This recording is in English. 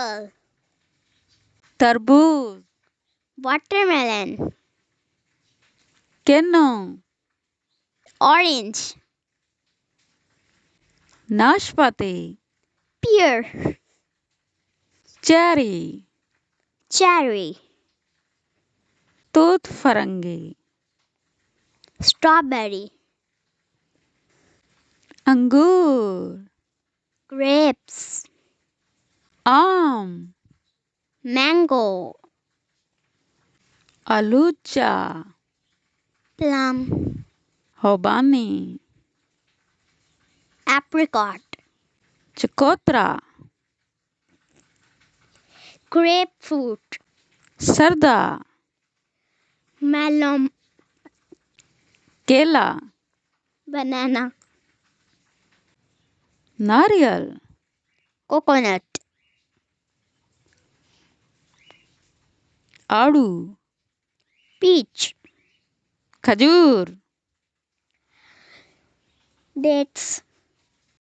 apple, तरबूज, watermelon, केनो, orange, नाशपाती, pear, चेरी, cherry, तूत फरंगी, strawberry, अंगूर, grapes, आम, mango, आलूचा, plum, होबानी, apricot, चकोतरा, grapefruit, सरदा, melon, केला, banana, नारियल, coconut, आड़ू, peach, खजूर, dates,